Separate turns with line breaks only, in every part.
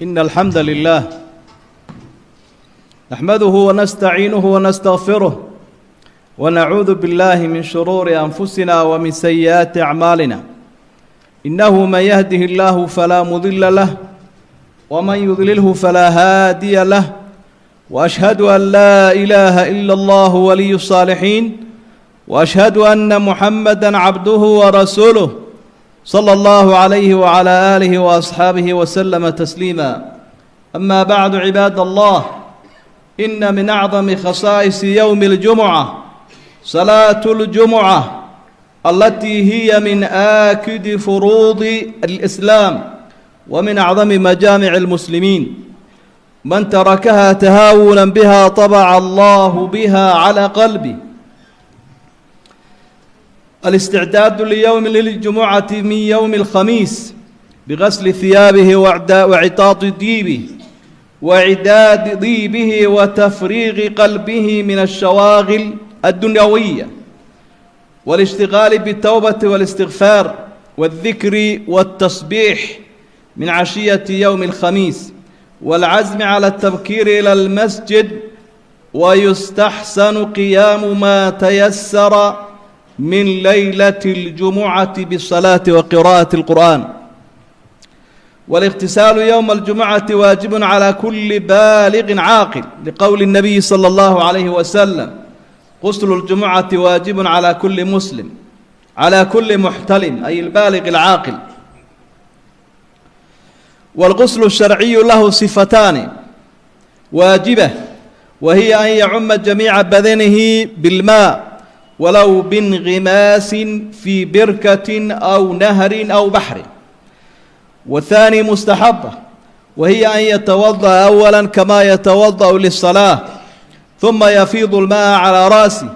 إن الحمد لله نحمده ونستعينه ونستغفره ونعوذ بالله من شرور أنفسنا ومن سيئات أعمالنا إنه من يهده الله فلا مضل له ومن يضلله فلا هادي له وأشهد أن لا إله إلا الله ولي الصالحين وأشهد أن محمدًا عبده ورسوله صلى الله عليه وعلى آله وأصحابه وسلم تسليما. أما بعد عباد الله، إن من أعظم خصائص يوم الجمعة صلاة الجمعة التي هي من آكد فروض الإسلام ومن أعظم مجامع المسلمين. من تركها تهاونا بها طبع الله بها على قلبه. الاستعداد ليوم الجمعة من يوم الخميس بغسل ثيابه وعطاط ديبه وإعداد ضيبه وتفريغ قلبه من الشواغل الدنيوية والاشتغال بالتوبة والاستغفار والذكر والتسبيح من عشية يوم الخميس والعزم على التبكير إلى المسجد. ويستحسن قيام ما تيسر من ليلة الجمعة بالصلاة وقراءة القرآن. والاغتسال يوم الجمعة واجب على كل بالغ عاقل لقول النبي صلى الله عليه وسلم: غسل الجمعة واجب على كل مسلم على كل محتلم، أي البالغ العاقل. والغسل الشرعي له صفتان واجبة، وهي أن يعم جميع بدنه بالماء ولو بانغماس في بركة أو نهر أو بحر. والثاني مستحبة، وهي أن يتوضأ أولا كما يتوضأ للصلاة ثم يفيض الماء على رأسه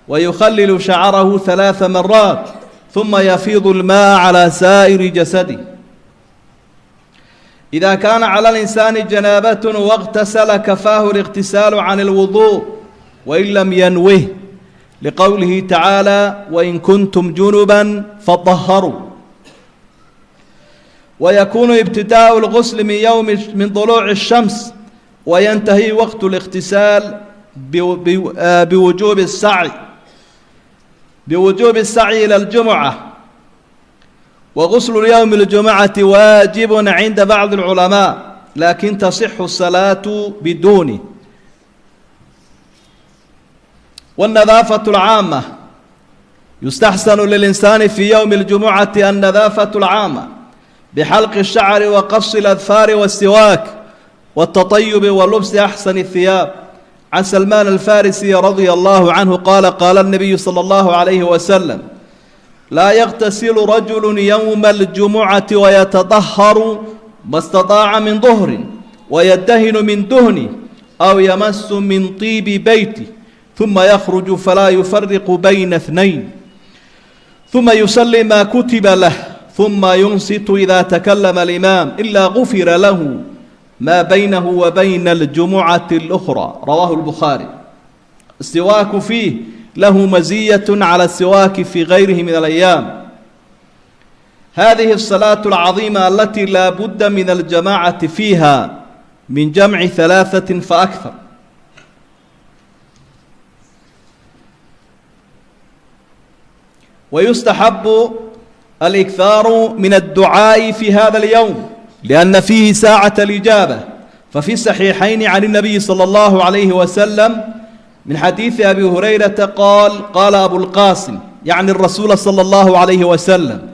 ويخلل شعره 3 مرات ثم يفيض الماء على سائر جسده. إذا كان على الإنسان جنابة واغتسل كفاه الاغتسال عن الوضوء وإن لم ينوه، لقوله تعالى: وإن كنتم جنبا فطهروا. ويكون ابتداء الغسل من طلوع الشمس وينتهي وقت الاغتسال بوجوب السعي إلى الجمعة. وغسل يوم الجمعة واجب عند بعض العلماء، لكن تصح الصلاة بدونه. والنظافة العامة، يستحسن للإنسان في يوم الجمعة النظافة العامة بحلق الشعر وقص الأظفار والسواك والتطيب ولبس أحسن الثياب. عن سلمان الفارسي رضي الله عنه قال: قال النبي صلى الله عليه وسلم: لا يغتسل رجل يوم الجمعة ويتطهر ما استطاع من ظهر ويدهن من دهنه أو يمس من طيب بيته ثم يخرج فلا يفرق بين اثنين ثم يصلي ما كتب له ثم ينصت إذا تكلم الإمام إلا غفر له ما بينه وبين الجمعة الأخرى. رواه البخاري. السواك فيه له مزية على السواك في غيره من الأيام. هذه الصلاة العظيمة التي لا بد من الجماعة فيها من جمع 3 فأكثر. ويستحب الإكثار من الدعاء في هذا اليوم لأن فيه ساعة الإجابة. ففي الصحيحين عن النبي صلى الله عليه وسلم من حديث أبي هريرة قال: قال أبو القاسم يعني الرسول صلى الله عليه وسلم: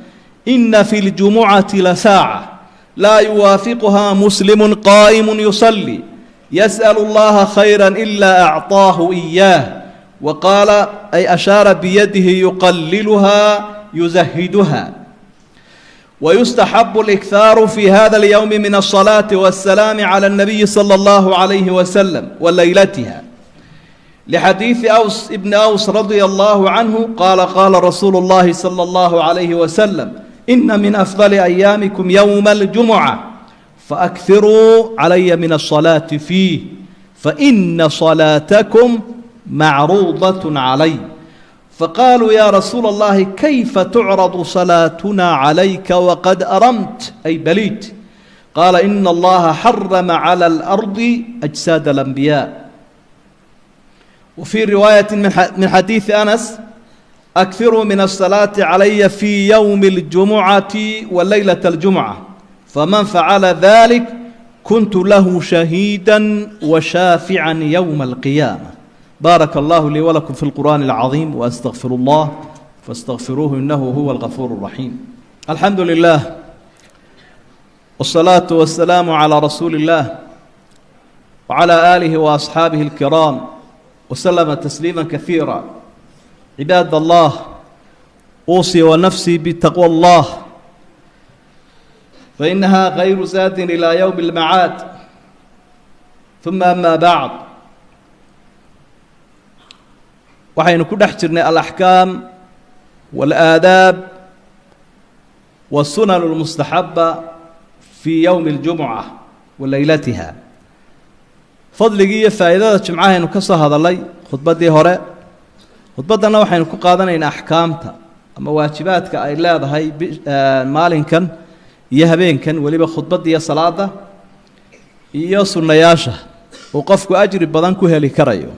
إن في الجمعة لساعة لا يوافقها مسلم قائم يصلي يسأل الله خيرا إلا أعطاه إياه. وقال أي أشار بيده يقللها يزهدها. ويستحب الإكثار في هذا اليوم من الصلاة والسلام على النبي صلى الله عليه وسلم وليلتها، لحديث أوس ابن أوس رضي الله عنه قال: قال رسول الله صلى الله عليه وسلم: إن من أفضل أيامكم يوم الجمعة فأكثروا علي من الصلاة فيه فإن صلاتكم معروضة علي. فقالوا: يا رسول الله كيف تعرض صلاتنا عليك وقد أرمت أي بليت؟ قال إن الله حرم على الأرض أجساد الأنبياء. وفي رواية من حديث أنس أكثروا من الصلاة علي في يوم الجمعة وليلة الجمعة فمن فعل ذلك كنت له شهيدا وشافعا يوم القيامة. بارك الله لي ولكم في القرآن العظيم وأستغفر الله فاستغفروه إنه هو الغفور الرحيم. الحمد لله والصلاة والسلام على رسول الله وعلى آله وأصحابه الكرام وسلم تسليما كثيرا. عباد الله، أوصي ونفسي بتقوى الله فإنها غير زاد إلى يوم المعاد. ثم أما بعد، waxaynu ku dhex jirnay alaxkaam waalaadaab wasunan almustaxaba fii yowmi اljumuca wa leylatiha. fadligii iyo faa'iidada jimcahaynu ka soo hadalay khudbaddii hore. khudbaddana waxaynu ku qaadanaynaa axkaamta ama waajibaadka ay leedahay maalinkan iyo habeenkan, weliba khudbadda iyo salaada iyo sunnayaasha uu qofku ajri badan ku heli karayo,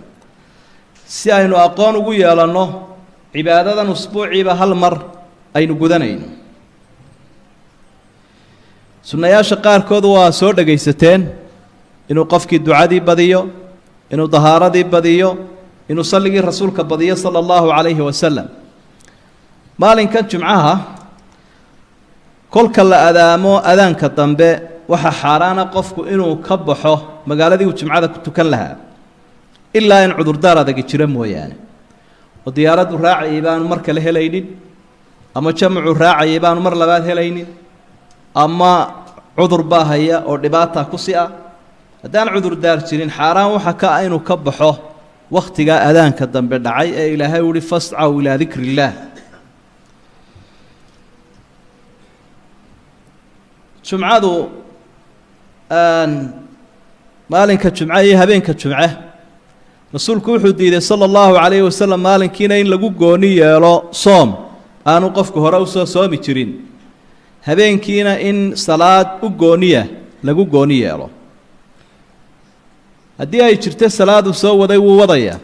si aynu aqoon ugu yeelanno cibaadadan usbuuciiba hal mar aynu gudanayno. sunnayaasha qaarkood waa soo dhagaysateen, inuu qofkii ducadii badiyo, inuu dahaaradii badiyo, inuu salligii rasuulka badiyo sala allahu calayhi wasalam. maalinkan jimcaha kolka la adaamo adaanka dambe waxaa xaaraana qofku inuu ka baxo magaaladii uu jimcada ku tukan lahaa, ilaa in cudurdaar adagi jira mooyaane. oo diyaaraddu raacayay baanu mar kale helaynin, ama jamcu raacayay baanu mar labaad helaynin, ama cudur baa haya oo dhibaata ku si ah. haddaan cudurdaar jirin, xaaraan waxa ka ah inuu ka baxo wakhtigaa adaanka dambe dhacay ee ilaahay uhi fascaw ilaa dikri illaah. jumcadu maalinka jumce iyo habeenka jumce rasuulku wuxuu diiday sala allahu calayhi wasalam maalinkiina in lagu gooni yeelo soom aanu qofku hore usoo soomi jirin, habeenkiina in salaad u gooniya lagu gooni yeelo. haddii ay jirto salaad uu soo waday wuu wadayaa,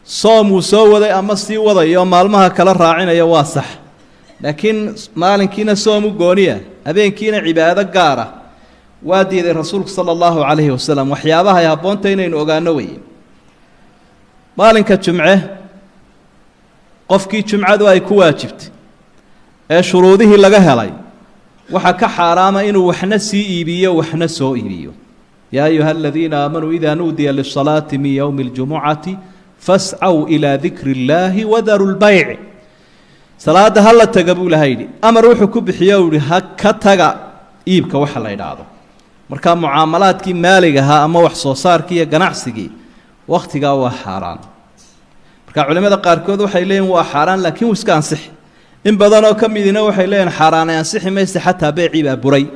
soom uu soo waday ama sii wadayo maalmaha kala raacinaya waa sax, laakiin maalinkiina soom u gooniya habeenkiina cibaado gaara waa diiday rasuulku sala allahu calayhi wasalam. waxyaabaha ay habboonta inaynu ogaano weye. maalinka jumce qofkii jumcadu ay ku waajibtay ee shuruudihii laga helay, waxaa ka xaaraama inuu waxna sii iibiyo waxna soo iibiyo. yaa ayuha aladiina aamanuu idaa nuudiya lisalaati min yowmi اljumucati fascaw ilaa dikri illaahi wadaru lbayc. salaadda ha la taga buu ilahay yidhi, amar wuxuu ku bixiyo u yihi ha ka taga iibka waxa la idhaahdo. markaa mucaamalaadkii maaliga ahaa ama wax soo saarkii iyo ganacsigii wakhtigaa waa xaaraan. marka culimmada qaarkood waxay leeyihin waa xaaraan, laakiin wuu iska ansixi. in badanoo ka midina waxay leeyihin xaaraanay ansixi mayse xataa beecii baa buray.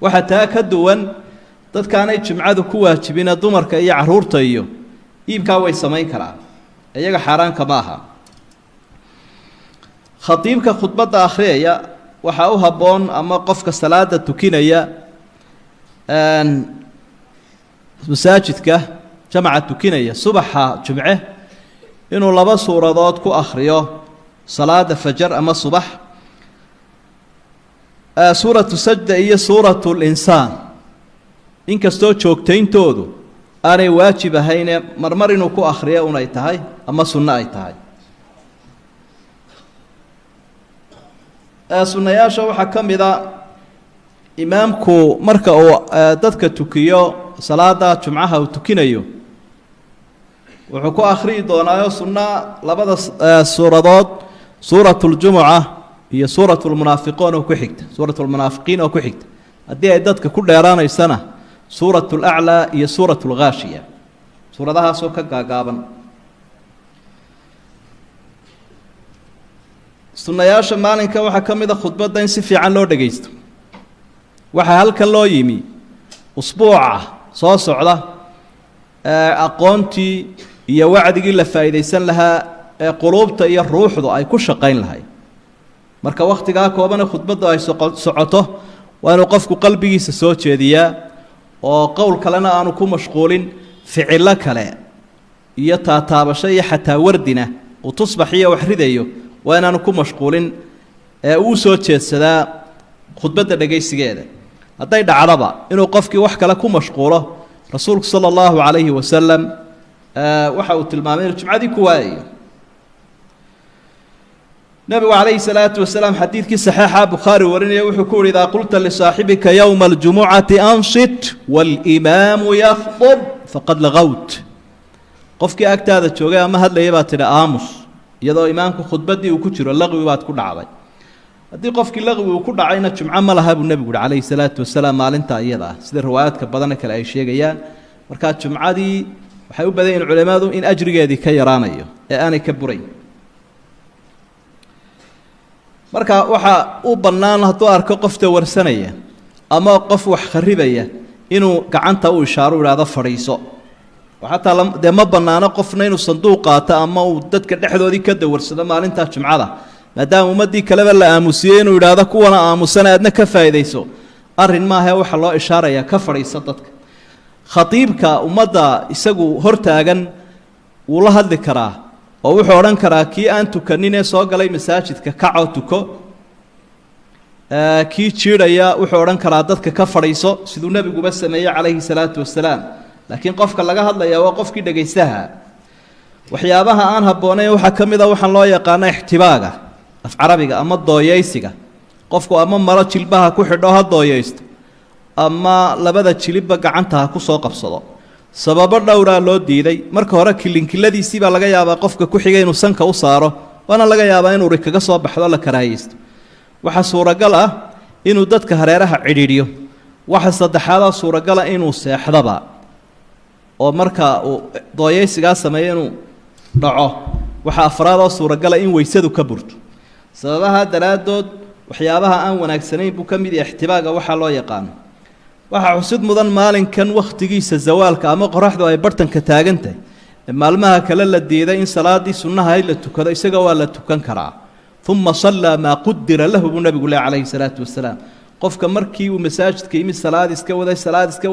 waxaa taa ka duwan dadkaanay jimcadu ku waajibina dumarka iyo carruurta iyo iibkaa way samayn karaan, iyaga xaaraanka ma aha. khatiibka khudbadda akhriyaya waxaa u habboon, ama qofka salaada tukinaya masaajidka jamaca tukinaya subaxa jumce, inuu 2 suuradood ku akhriyo salaada fajar ama subax, suuratu sajda iyo suuratu linsaan. inkastoo joogtayntoodu aanay waajib ahayne marmar inuu ku akhriyo unay tahay ama sunno ay tahay. sunnayaasha waxaa ka mid a imaamku marka uu dadka tukiyo salaada jumcaha uu tukinayo, wuxuu ku akhriyi doonaayo sunna 2 suuradood, suuratu ljumuca iyo suuratu lmunaafiqiin oo ku xigta, suuratu lmunaafiqiin oo ku xigta. haddii ay dadka ku dheeraanaysana suuratu laclaa iyo suuratu lghaashiya, suuradahaasoo ka gaagaaban. sunnayaasha maalinka waxaa ka mid a khudbadda in si fiican loo dhagaysto. waxaa halkan loo yimi usbuuca soo socda aqoontii iyo wacdigii la faa'iidaysan lahaa ee quluubta iyo ruuxdu ay ku shaqayn lahayd. marka wakhtigaa koobane khudbaddu ay socoto وأنو قفك قلبي سسوتش ديا وقول كلنا أنو كو مشغولين فعل كلا يتاتاب شيء حتى وردنا وتصبح هي وحرديو وأنا أنو كو مشغولين وسوتش السدا خطبة دقيس جيدة هذا عربة إنه قفك وحكى لكم مشغولة رسولك صلى الله عليه وسلم وحاوت المامين الجمعة كواي نبي عليه الصلاة والسلام حديث كي صحيح بخاري ورني وحكور إذا قلت لصاحبك يوم الجمعة أنصت والإمام يخطب فقد لغوت قفك أكتاد الشوغي ما هذا يبات آموس يضو إمامك خطبتي وكتر اللغو بات كل عضي هذه قفك اللغو وكل عينة جمعة ما لها النبي عليه الصلاة والسلام ما لنتا أيضا سيد الروايات كبضنا كلا شيء جيان مركات جمعة دي وحيوب بدين العلماء إن أجري هذه كيرانية أنا كبرين marka waxa uu banaan haduu arko qofta warsanaya ama qof wax kharibaya inuu gacanta u ishaaro iraado fariiso waxa ma banaana qofna inuu sanduuq qaato ama uu dadka dhexdoodii ka dawarsado maalinta jumcada maadaama ummadii kale la aamusiyay inuu iraado kuwana aamusanaadna ka faa'iideyso arin ma aha waxa loo ishaaraya ka fariiso dadka khatiibka ummadda isagu hortaagan uu la hadli karaa oo wuxuu oran karaa kii aan tukanin ee soo galay masaajidka kaco tuko kii jiiraya wuxuu oran karaa dadka ka fariiso sidoo nabiguba sameeyay calayhi salaatu wasalaam laakiin qofka laga hadlaya waa qofkii dhageystaha waxyaabaha aan haboonay waxa kamida waxaan loo yaqaan ixtibaaga af carabiga ama dooyeysiga qofku ama maro jilbaha ku xidho ha dooyeysto ama labada jilibba gacanta ku soo qabsado sabab dhowra loo diiday marka hore kilinkiladiisi baa laga yaabaa qofka ku xigay inuu sanka u saaro wana laga yaabaa inuu rikaga soo baxdo la karaaysto waxa suuragal ah inuu dadka hareeraha cidhiidhiyo waxa saddexaad suuragal ah inuu seexdaba oo marka uu dooyeysiga sameeyo inuu dhaco waxa afraad suuragal ah in weysadu ka burto sababaha daraadood waxyaabaha aan wanaagsanayn buu kamid yahay ixtibaaga waxa loo yaqaan waxa xusid mudan maalinkan waqtigiisa zawaalka ama qoraxdu ay bartanka taagantahay maalmaha kale la diiday in salaadii sunnaha ay la tukado isaga waa la tukan karaa thumma salla ma qaddara lahu nabigu alayhi salaatu wasalaam qofka markii uu masaajidka yimi salaad iska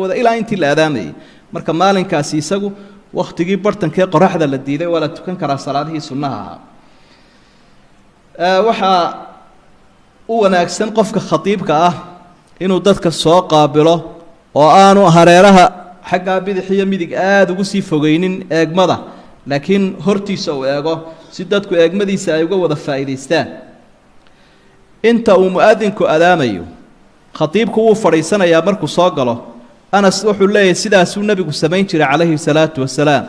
wada ilaa intii la aadaamay marka maalinkaasi isagu waqtigii bartanka qoraxda la diiday waa la tukan karaa salaadihii sunnaha waxa uu wanaagsan qofka khatiibka ah inuu dadka soo qaabilo oo aanu hareeraha xagga bidix midig aad ugu sii fogeynin eegmada laakiin hortiisa uu eego si dadku eegmadiisa ay uga wada faa'iideystaan inta uu muadinku adaamayo khatiibku uu fariisanayaa markuu soo galo Anas wuxuu leeyahay sidaas uu nabigu sameyn jiray calayhi salaatu wasalaam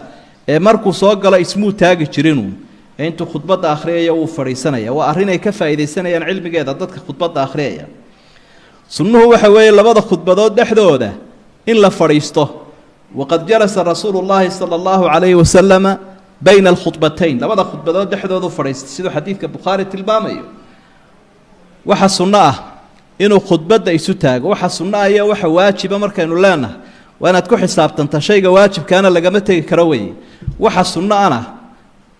ee markuu soo galo ismuu taagi jirinu intuu khudbada akhriyo uu fariisanaya waa arrin ay ka faa'iideysanayaan cilmigeeda dadka khudbada akhriya sunnuhu waxa weeye labada khudbadood dhexdooda in la fariisto waqad jalasa rasuulullaahi sallallahu alayhi wasallam bayna alkhutbatayn labada khudbadood dhexdooda fariisto sidoo xadiidka Bukhari tilmaamayo waxa sunno ah inuu khudbada isu taago waxa sunno ah iyo waxa waajiba markaynu leenahay waa inaad ku xisaabtanta shayga waajibkaana lagama tagi karo weeye waxa sunno ah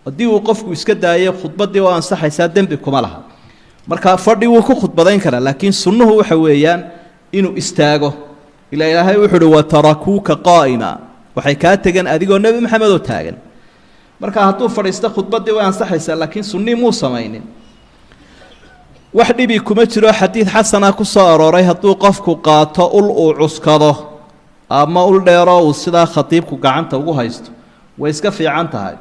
hadii uu qofku iska daayo khudbadii oo ansaxaysa dambi kuma laha marka fadhi uu ku khudbadayn kara laakiin sunnuhu waxa weeyaan inuu istaago ila ilaahay wuxuu wa tarakuka qaa'ima waxay ka tagan adigoo nabi maxamed oo taagan marka hadduu fadhiisto khudbadii way ansaxaysaa laakiin sunni muu sameeynin wax dhibi kuma jiro xadiid xasana ku soo arooray hadduu qofku qaato ul uu cuskado ama ul dheero uu sida khatiibku gacanta ugu haysto way iska fiican tahay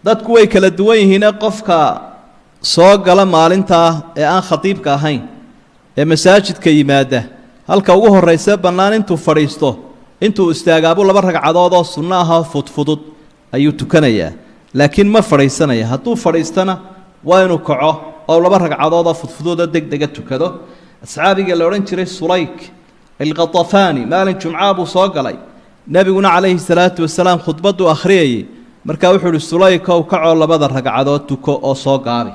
dadku way kala duwan yihiin qofka soo gala maalinta ee aan khatiibka ahayn ee masaajidka yimaada halka ugu horeysa banaan intuu fariisto intuu istaagaabo laba ragcadood oo sunna ah fudfudud ayuu tukanayaa laakiin ma fariisanaya hadduu fariistana waa inuu kaco oo laba ragcadood oo fudfudud degdeg tukado asxaabiga la oran jiray Sulayk al-Ghatafani maalin jumca buu soo galay nabiguna calayhi salaatu wasalaam khudbadu akhriyay marka wuxuu Sulayk oo kaco labada ragcadood tuko oo soo gaabi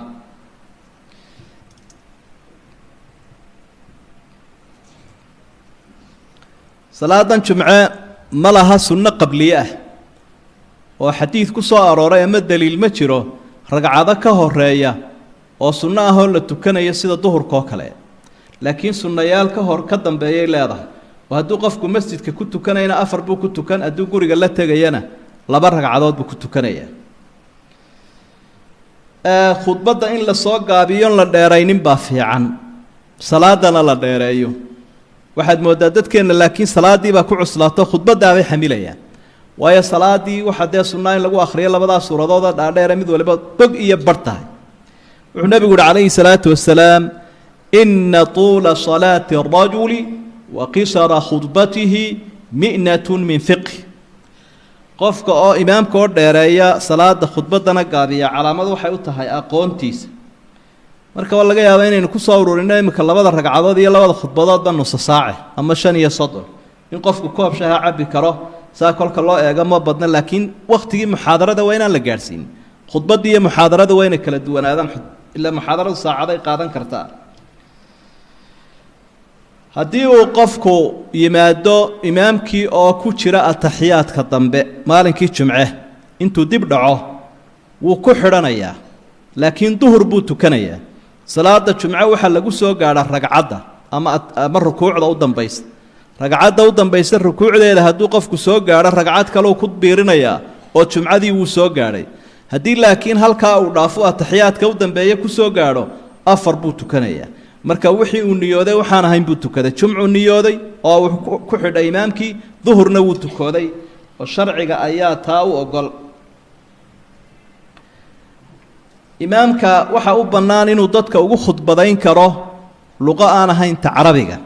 salaadan jumca ma laha sunno qabliye oo xadiid ku soo arooray ama daliil ma jiro ragcado ka horeeya oo sunno ah oo la tukanayo sida duhurka kale laakiin sunnayaal ka hor ka dambeeyay leedahay hadduu qofku masjidka ku tukanayna 4 buu ku tukan hadduu guriga la tagayana 2 ragcadood buu ku tukanaya khudbada in la soo gaabiyo la dheeraynin baa fiican salaadana la dheereeyo waxaad moodaa dadkeena laakiin salaadii baa ku cuslaato khudbada ay xamilayaan waayo salaadii waxa dee sunnah in lagu akhriyo labada suuradood dhaadheer mid waliba bog iyo bartahay wuxuu nabigu calayhi salaatu wasalaam inna tuula salaati ar-rajuli wa qisara khutbatihi mi'natun min fiqh qofka oo imaamka oo dheereeya salaada khudbadana gaabiya calaamad waxay u tahay aqoontiisa marka waa laga yaabaa inaynu ku soo ururino imika labada ragcadood iyo labada khudbadood ba nus saace ama 5 iyo 30 in qofku koob shaha cabi karo saa kolka loo eego ma badna laakiin waqtigii muxaadarada waa inaan la gaarsiin khudbadii iyo muxaadarada waa inay kala duwanaadaan ila muxaadaradu saacad ay qaadan kartaa haddii uu qofku yimaado imaamkii oo ku jira ataxiyaadka dambe maalinkii jumce intuu dib dhaco wuu ku xidhanayaa laakiin duhur buu tukanayaa salaada jumce waxa lagu soo gaadhaa ragcadda ama rukuucda u dambaysa ragcadda u dambaysa rukuucdeeda hadduu qofku soo gaadho ragcad kale uu ku biirinayaa oo jumcadii wuu soo gaadhay haddii laakiin halkaa uu dhaafo ataxiyaadka u dambeeya ku soo gaadho 4 buu tukanayaa marka wixii uu niyooday waxaan ahayn buu tukaday jumcu niyooday oo uu ku xidhay imaamkii duhurna wuu tukaday oo sharciga ayaa taa u ogol imaamka waxa u bannaan inuu dadka ugu khudbadayn karo luqa aan ahayn ta carabiga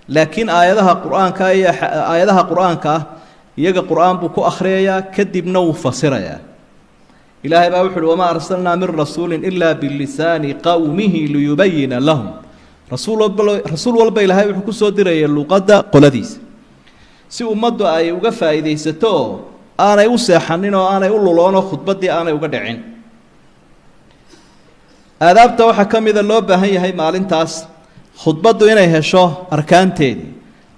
laakiin aayadaha quraanka iyaga quraan buu ku akhriyaa kadibna uu fasirayaa ilaahay baa wuxuu wama arsalna min rasuulin illa bil lisani qawmihi liyubayyana lahum rasuul walba ilaahay wuxuu ku soo diray luqada qoladiisa si ummaddu ay uga faa'iideysato aanay u seexanin oo aanay u luloono khudbadii aanay uga dhicin aadaabta waxa kamida loo baahan yahay maalintaas khudbadu inay hesho arkaanteedii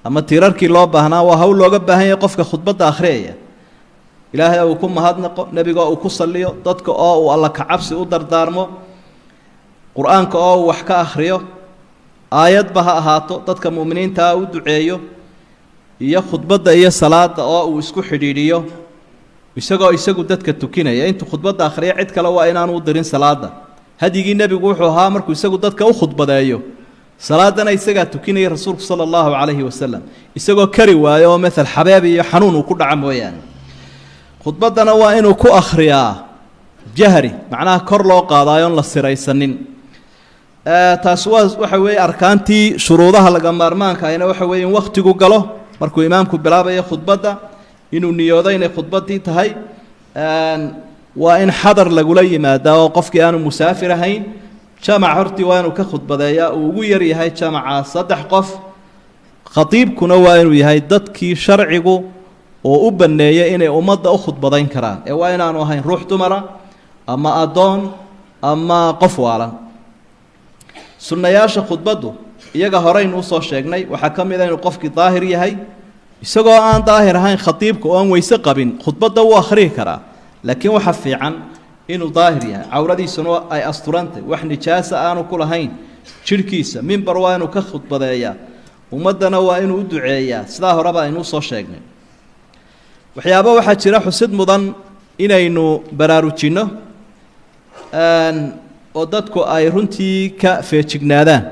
ama tiirarkii loo baahnaa waa hawl looga baahan yahay qofka khudbada akhriyaya ilaahay uu ku mahadnaqo nabiga uu ku saliyo dadka oo uu alla ka cabsi u dardaarmo quraanka oo wax ka akhriyo aayad baha ahaato dadka muuminiinta u duceeyo iyo khudbada iyo salaada oo uu isku xidhiidhiyo isagu dadka tukinaya intuu khudbada akhriyo cid kale waa inaan u dirin salaada hadigii nabigu wuxuu ahaa markuu isagu dadka u khudbadeeyo salaadana isaga tukinaya rasuulku sallallahu alayhi wasallam isagoo kari waayo mesela xabaab iyo xanuun uu ku dhaca mooyaan khudbadana waa inuu ku akhriyaa jahri macnaha kor loo qaadaayo la siraysanin taas waxa weey arkaantii shuruudaha laga maarmaanka ayna waxa weey in waqtigu galo markuu imaamku bilaabayo khudbada inuu niyoodo inay khudbadii tahay waa in xadar lagula yimaado oo qofkii aanu musaafir ahayn jamac hortii waa inuu ka khudbadeeyaa uu ugu yar yahay jamaca 3 qof khatiibkuna waa inuu yahay dadkii sharcigu oo u baneeyay inay ummadda u khudbadayn karaan ee waa inaanu ahayn ruux dumara ama adoon ama qof waalan sunnayaasha khudbadu iyaga horeynu soo sheegnay waxa kamid ah inuu qofkii daahir yahay isagoo aan daahir ahayn khatiibka oo aan weyse qabin khudbada uu akhriyi karaa laakiin waxa fiican inuu daahir yahay cawradiisuna ay asturantay wax nijaasa aanu ku lahayn jirkiisa minbar waa inuu ka khudbadeeyaa ummadana waa inuu u duceeyaa sidaa horeba aynu soo sheegnay waxyaabo waxa jira xusid mudan inaynu baraarujino oo dadku ay runtii ka feejignaadaan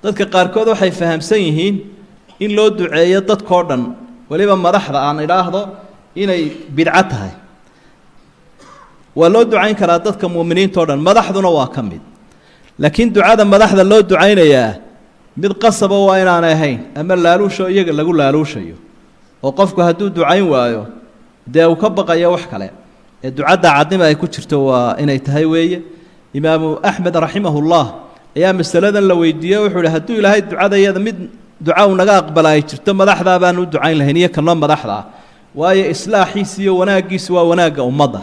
dadka qaarkood waxay fahamsan yihiin in loo duceeyo dadkoo dhan waliba madaxda aan idhaahdo inay bidca tahay waa loo ducayn karaa dadka muuminiinta oo dhan madaxduna waa ka mid laakiin ducada madaxda loo ducaynayaa mid qasaba waa inaan ahayn ama laaluusho iyaga lagu laaluushayo oo qofku hadduu ducayn waayo dee uu ka baqayo wax kale ee ducada cadnimo ay ku jirto waa inay tahay weeye imaamu axmed raximahullah ayaa masaladan la weydiiyey wuxuu yidhi hadduu ilaahay ducadayada mid duca uu naga aqbalay jirto madaxdaa baan u ducayn lahayn iyo kanoo madaxda waayo islaaxiisa iyo wanaaggiisa waa wanaagga ummadda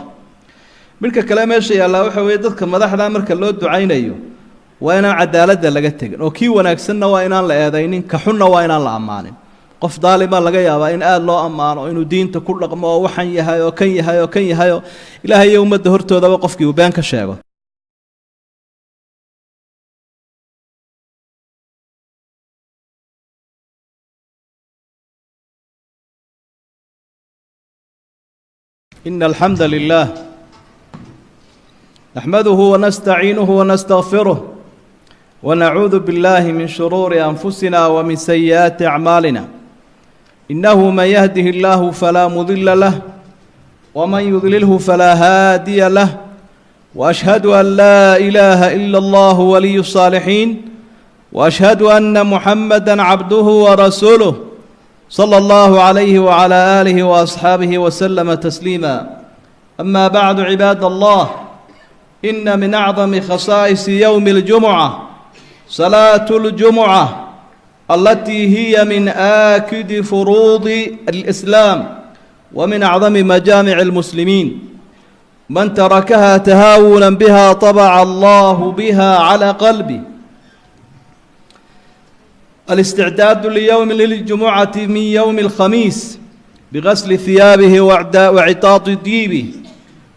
midka kale meesha yaallaa waxa weeye dadka madaxda marka loo ducaynayo waa inaan cadaaladda laga tegin oo kii wanaagsanna waa inaan la eedaynin ka xunna waa inaan la ammaanin qof daalima laga yaabaa in aad loo ammaano inuu diinta ku dhaqmo oo waxan yahay oo kan yahay oo kan yahay oo ilaahay iyo ummadda hortoodaba qofkii uu been ka sheego إن الحمد لله نحمده ونستعينه ونستغفره ونعوذ بالله من شرور أنفسنا ومن سيئات أعمالنا إنه من يهده الله فلا مضل له ومن يضلله فلا هادي له وأشهد أن لا إله إلا الله ولي الصالحين وأشهد أن محمدًا عبده ورسوله صلى الله عليه وعلى آله وأصحابه وسلم تسليما أما بعد عباد الله إن من أعظم خصائص يوم الجمعة صلاة الجمعة التي هي من آكد فروض الإسلام ومن أعظم مجامع المسلمين من تركها تهاونا بها طبع الله بها على قلبه. الاستعداد ليوم الجمعة من يوم الخميس بغسل ثيابه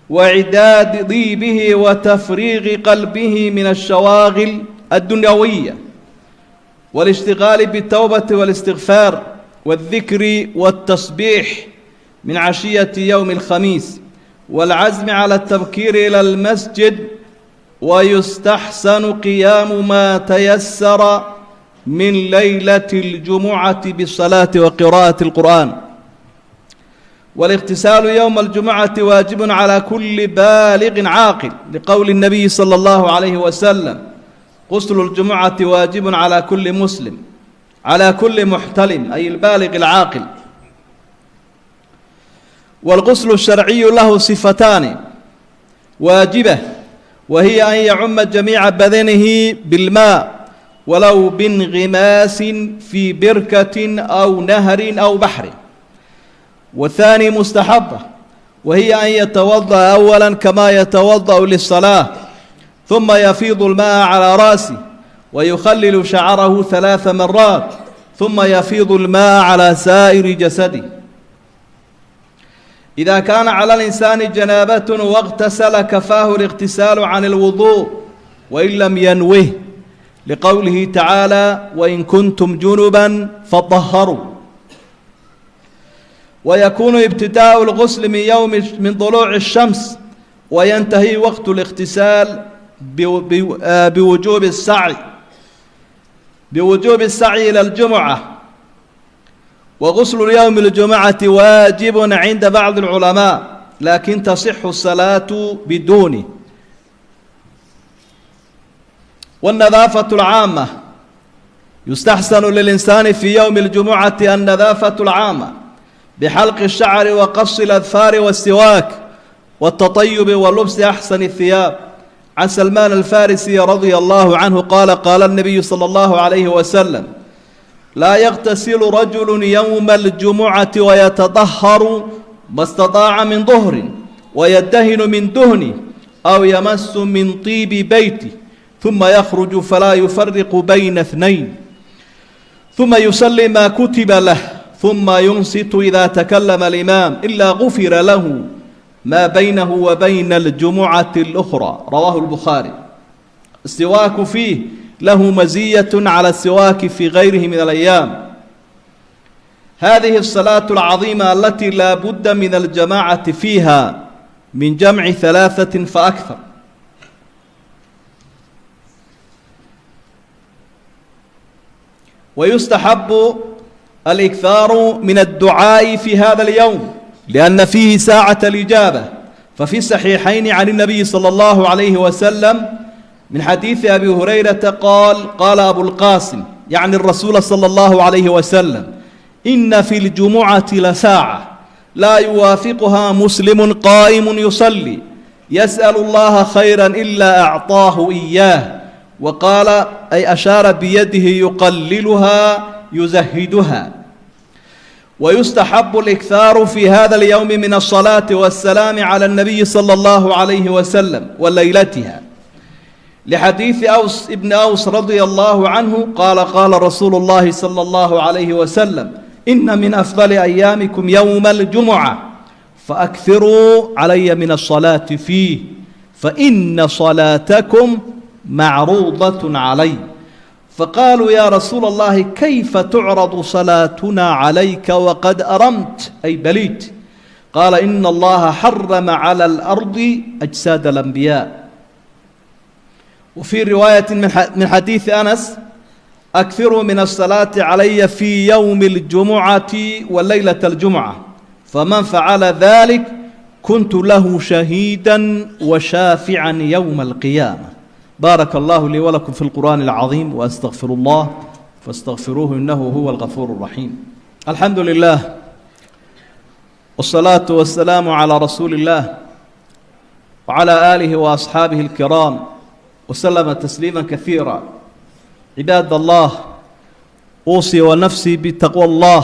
وإعداد ضيبه وتفريغ قلبه من الشواغل الدنيوية والاشتغال بالتوبة والاستغفار والذكر والتسبيح من عشية يوم الخميس والعزم على التبكير إلى المسجد ويستحسن قيام ما تيسر من ليلة الجمعة بالصلاة وقراءة القرآن. والاغتسال يوم الجمعة واجب على كل بالغ عاقل لقول النبي صلى الله عليه وسلم غسل الجمعة واجب على كل مسلم على كل محتلم أي البالغ العاقل. والغسل الشرعي له صفتان واجبة وهي أن يعم جميع بدنه بالماء ولو بانغماس في بركة أو نهر أو بحر. والثاني مستحبة وهي أن يتوضأ أولا كما يتوضأ للصلاة ثم يفيض الماء على رأسه ويخلل شعره 3 مرات ثم يفيض الماء على سائر جسده. إذا كان على الإنسان جنابة واغتسل كفاه الاغتسال عن الوضوء وإن لم ينوه لقوله تعالى وإن كنتم جنبا فطهروا. ويكون ابتداء الغسل من طلوع الشمس وينتهي وقت الاغتسال بوجوب السعي إلى الجمعة. وغسل يوم الجمعة واجب عند بعض العلماء لكن تصح الصلاة بدونه. والنظافة العامة يستحسن للإنسان في يوم الجمعة النظافة العامة بحلق الشعر وقص الأظفار والسواك والتطيب ولبس أحسن الثياب. عن سلمان الفارسي رضي الله عنه قال قال النبي صلى الله عليه وسلم لا يغتسل رجل يوم الجمعة ويتطهر ما استطاع من ظهر ويدهن من دهنه أو يمس من طيب بيته ثم يخرج فلا يفرق بين اثنين ثم يصلي ما كتب له ثم ينصت إذا تكلم الإمام إلا غفر له ما بينه وبين الجمعة الأخرى. رواه البخاري. السواك فيه له مزية على السواك في غيره من الأيام. هذه الصلاة العظيمة التي لا بد من الجماعة فيها من جمع 3 فأكثر. ويستحب الإكثار من الدعاء في هذا اليوم لأن فيه ساعة الإجابة. ففي الصحيحين عن النبي صلى الله عليه وسلم من حديث أبي هريرة قال أبو القاسم يعني الرسول صلى الله عليه وسلم إن في الجمعة لساعة لا يوافقها مسلم قائم يصلي يسأل الله خيرا إلا أعطاه إياه. وقال أي أشار بيده يقللها يزهدها. ويستحب الإكثار في هذا اليوم من الصلاة والسلام على النبي صلى الله عليه وسلم وليلتها لحديث أوس ابن أوس رضي الله عنه قال رسول الله صلى الله عليه وسلم إن من أفضل أيامكم يوم الجمعة فأكثروا علي من الصلاة فيه فإن صلاتكم معروضة علي. فقالوا يا رسول الله كيف تعرض صلاتنا عليك وقد أرمت أي بليت؟ قال إن الله حرم على الأرض أجساد الأنبياء. وفي رواية من حديث أنس: أكثروا من الصلاة علي في يوم الجمعة وليلة الجمعة، فمن فعل ذلك كنت له شهيدا وشافعا يوم القيامة. بارك الله لي ولكم في القرآن العظيم، وأستغفر الله فاستغفروه إنه هو الغفور الرحيم. الحمد لله، والصلاة والسلام على رسول الله وعلى آله وأصحابه الكرام وسلم تسليما كثيرا. عباد الله، أوصي ونفسي بتقوى الله،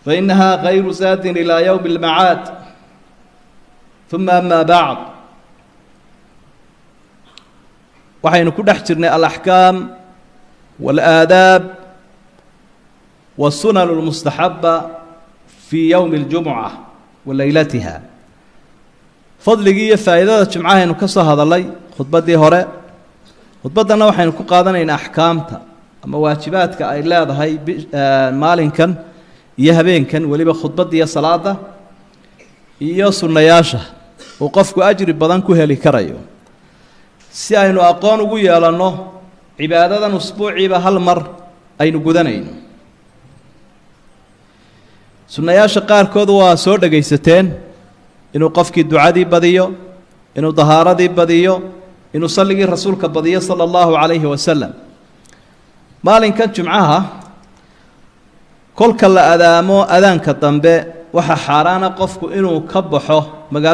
فإنها غير زاد إلى يوم المعاد. ثم أما بعد، waxaynu ku dhex jirnay alaxkaam waalaadaab wasunan almustaxaba fii yowmi اljumuca wa leylatiha. fadligii iyo faa'iidada jimcahaynu ka soo hadalay khudbaddii hore. khudbaddana waxaynu ku qaadanaynaa axkaamta ama waajibaadka ay leedahay maalinkan iyo habeenkan, weliba khudbadda iyo salaada iyo sunnayaasha uu qofku ajri badan ku heli karayo, si aynu aqoon ugu yeelanno cibaadadan usbuuciiba hal mar aynu gudanayno. sunnayaasha qaarkood waa soo dhagaysateen: inuu qofkii ducadii badiyo, inuu dahaaradii badiyo, inuu salligii rasuulka badiyo sala allahu calayhi wasalam. maalinkan jumcaha kolka la adaamo adaanka dambe waxaa xaaraana qofku inuu ka baxo magaalada